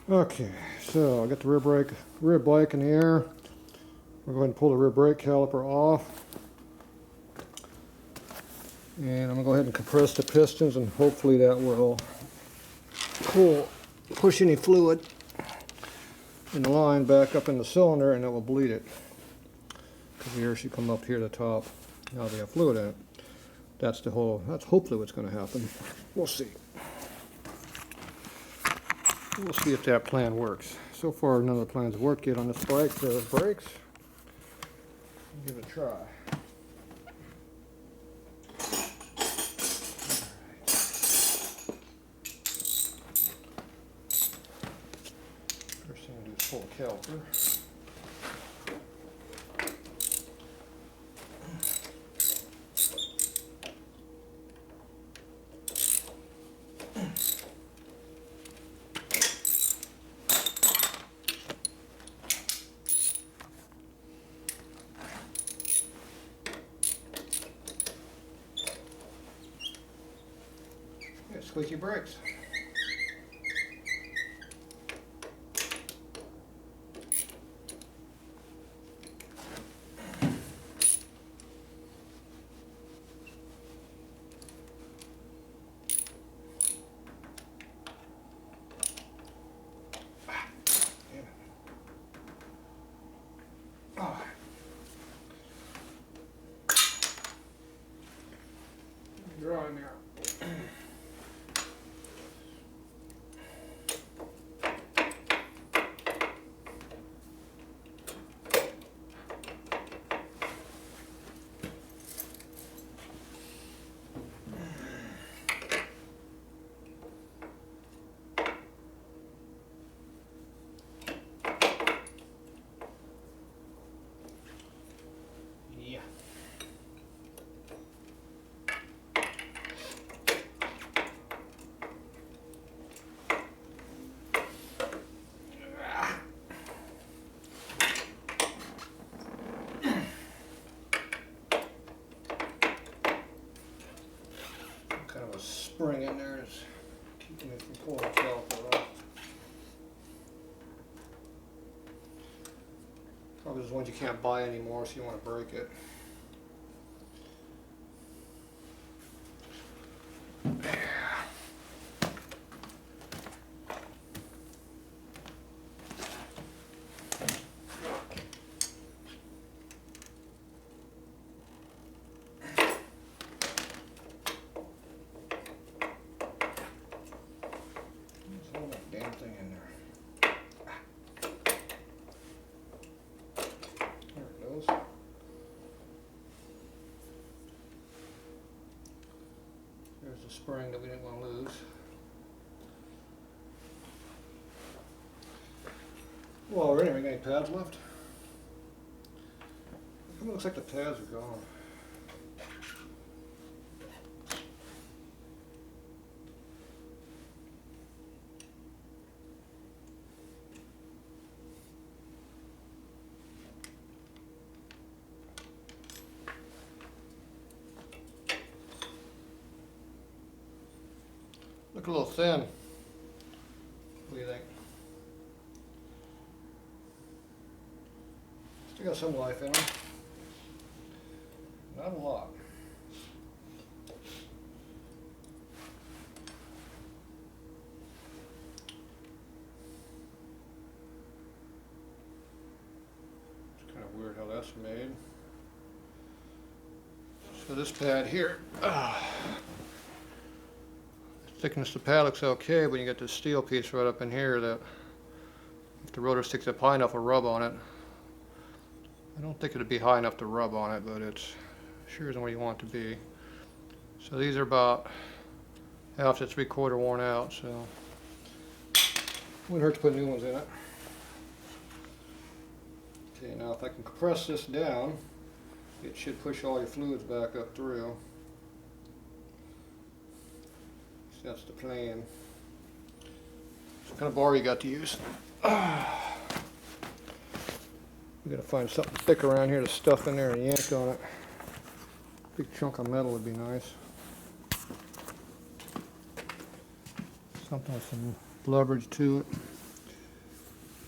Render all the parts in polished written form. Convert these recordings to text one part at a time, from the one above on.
Okay, so I got the rear brake in the air. We're going to pull the rear brake caliper off. And I'm going to go ahead and compress the pistons, and hopefully that will push any fluid in the line back up in the cylinder, and it will bleed it. Because the air should come up here to the top. Now they have fluid in it. That's hopefully what's going to happen. We'll see. We'll see if that plan works. So far, none of the plans worked yet on this bike for brakes. Give it a try. First thing to do is pull the caliper. Squeaky brakes. You're on there. Spring in there is keeping it from pulling the caliper off. Probably the ones you can't buy anymore, so you want to break it. There's the spring that we didn't want to lose. Well, anyway, we got any pads left? It looks like the pads are gone. Look a little thin. What do you think? Still got some life in them. Not a lot. It's kind of weird how that's made. So this pad here, thickness of the pad looks okay, but you get this steel piece right up in here that if the rotor sticks up high enough will rub on it. I don't think it'd be high enough to rub on it, but it's sure isn't where you want it to be. So these are about half to 3/4 worn out, so wouldn't hurt to put new ones in it. Okay, now if I can compress this down, it should push all your fluids back up through. So that's the plan. What kind of bar you got to use? We gotta find something thick around here to stuff in there and yank on it. Big chunk of metal would be nice. Something with some leverage to it.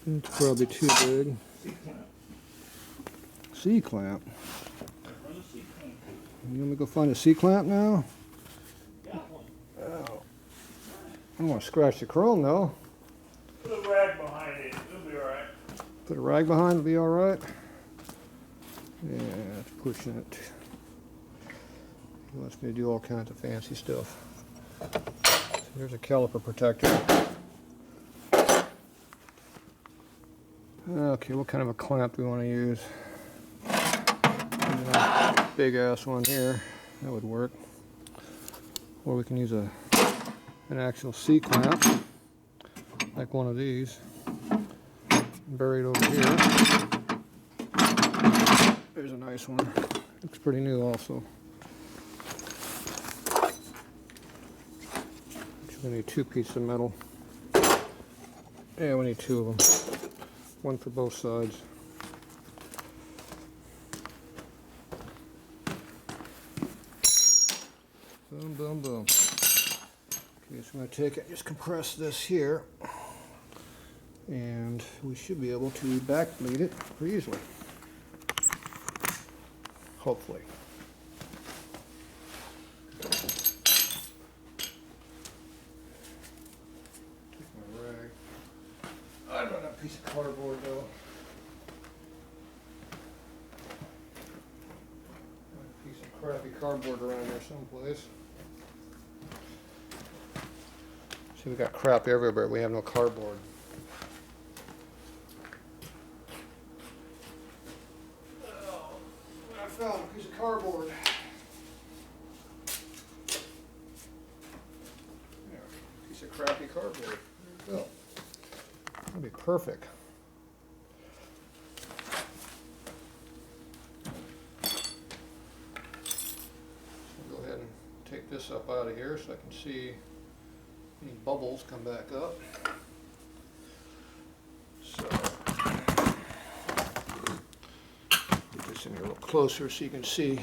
It's probably too big. C-clamp. You want me to go find a C-clamp now? Oh. I don't want to scratch the chrome though. Put a rag behind it, it'll be alright. Put a rag behind, it'll be alright. Yeah, it's pushing it. He wants me to do all kinds of fancy stuff. So here's a caliper protector. Okay, what kind of a clamp do we want to use? A big ass one here, that would work. Or we can use an actual C-clamp, like one of these, buried over here. There's a nice one. Looks pretty new also. We need 2 pieces of metal. Yeah, we need 2 of them. One for both sides. Boom, boom, boom. Okay, so I'm going to take it, just compress this here, and we should be able to back bleed it pretty easily. Hopefully. I don't have a piece of cardboard though. A piece of crappy cardboard around there someplace. See, we got crap everywhere, but we have no cardboard. Oh, I found a piece of cardboard. There, piece of crappy cardboard. There you go. That'd be perfect. So go ahead and take this up out of here so I can see any bubbles come back up. So get this in here a little closer so you can see.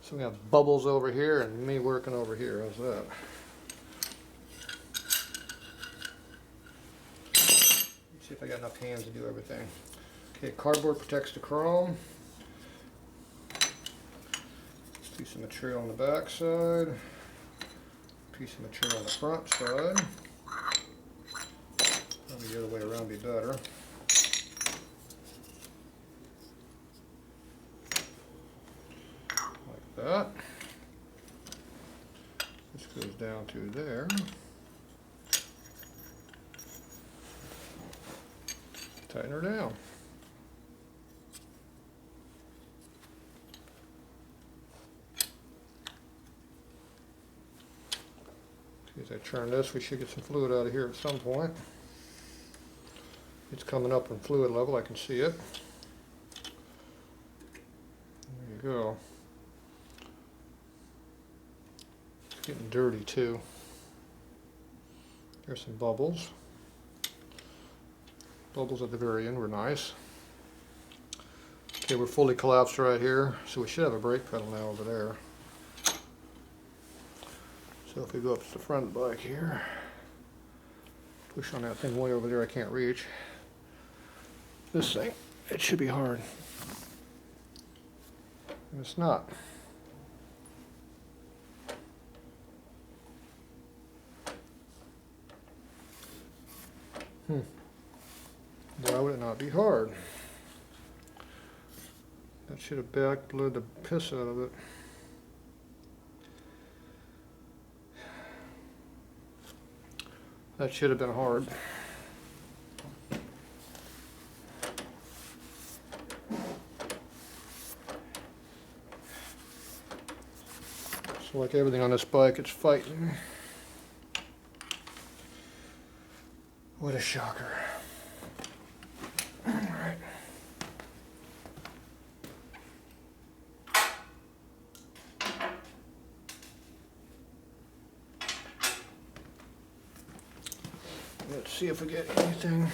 So we have bubbles over here and me working over here. How's that? See if I got enough hands to do everything. Okay, cardboard protects the chrome. Let's do some material on the back side. Piece of material on the front side. Probably the other way around would be better. Like that. This goes down to there. Tighten her down. As I turn this, we should get some fluid out of here at some point. It's coming up in fluid level, I can see it. There you go. It's getting dirty too. There's some bubbles. Bubbles at the very end were nice. Okay, we're fully collapsed right here, so we should have a brake pedal now over there. So if we go up to the front of the bike here, push on that thing way over there I can't reach. This thing, it should be hard. And it's not. Why would it not be hard? That should have back bled the piss out of it. That should have been hard. So like everything on this bike, it's fighting. What a shocker. All right. Let's see if we get anything.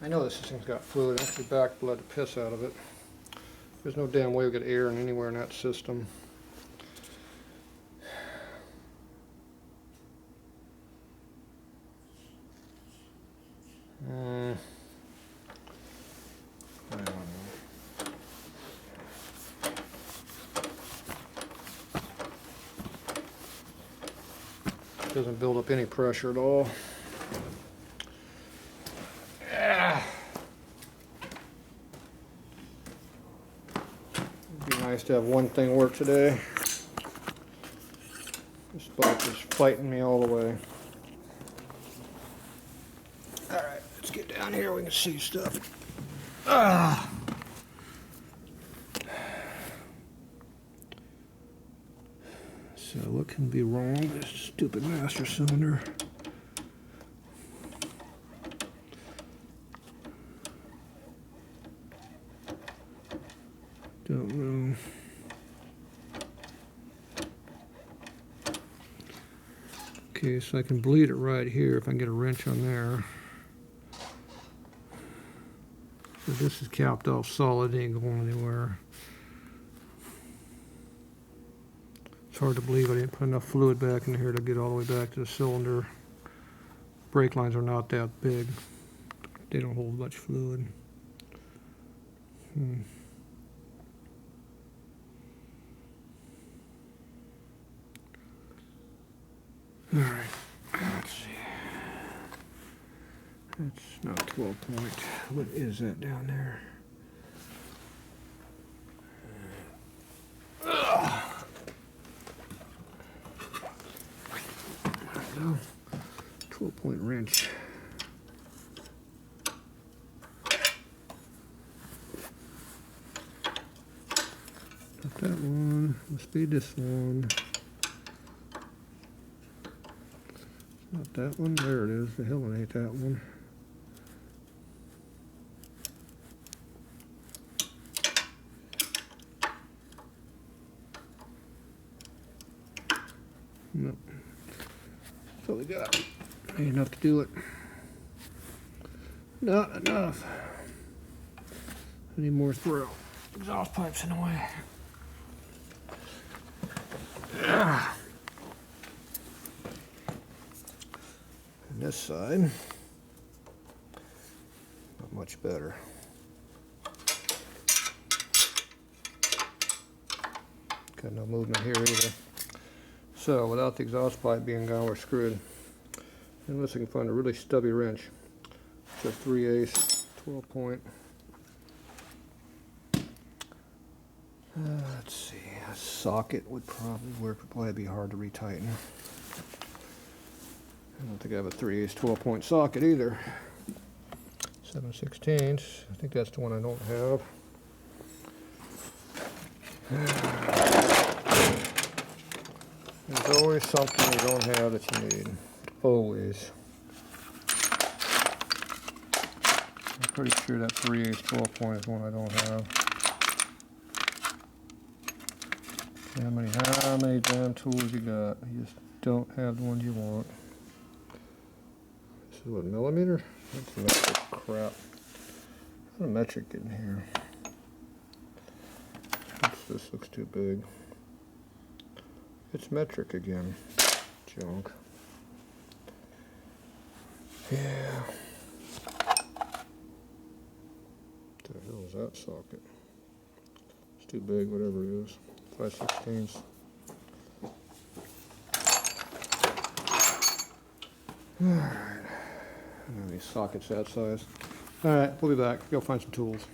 I know this thing's got fluid. Actually back bled the piss out of it. There's no damn way we get air in anywhere in that system. Doesn't build up any pressure at all. It'd be nice to have one thing work today. This bike is fighting me all the way. Alright, let's get down here, we can see stuff. So what can be wrong with this stupid master cylinder? Don't know. Okay, so I can bleed it right here if I can get a wrench on there. So this is capped off solid, ain't going anywhere. It's hard to believe I didn't put enough fluid back in here to get all the way back to the cylinder. Brake lines are not that big. They don't hold much fluid. Alright, let's see. That's not 12 point. What is that down there? No. 12-point wrench. Not that one. Must be this one. Not that one. There it is. The hell it ain't that one. Nope. That's all we got. Ain't enough to do it. Not enough. I need more throw. Exhaust pipes in the way. And this side, not much better. Got no movement here either. So without the exhaust pipe being gone, we're screwed. Unless I can find a really stubby wrench. It's a 3/8, 12 point. Let's see, a socket would probably work, would probably be hard to retighten. I don't think I have a 3/8 12 point socket either. 7/16, I think that's the one I don't have. There's always something you don't have that you need. Always. I'm pretty sure that 3/8 12 point is one I don't have. How many damn tools you got? You just don't have the ones you want. This is what, millimeter? That's metric crap. How did metric get in here? This looks too big. It's metric again. Junk. Yeah. What the hell is that socket? It's too big, whatever it is. 5/16. Alright. I don't have any sockets that size. Alright, we'll be back. Go find some tools.